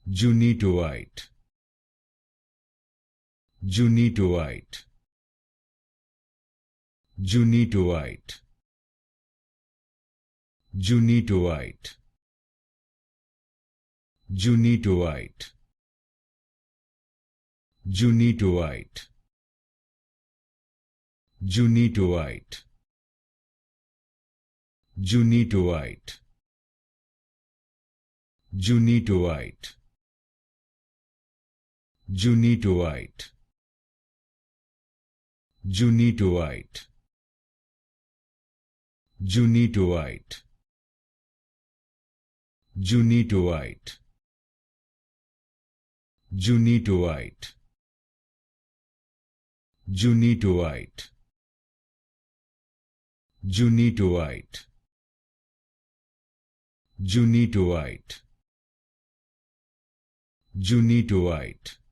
Junitoite, Junitoite, Junitoite, Junitoite, Junitoite, Junitoite, Junitoite, Junitoite, Junitoite, Junitoite, Junitoite, Junitoite, Junitoite, Junitoite, Junitoite, Junitoite, Junitoite, Junitoite,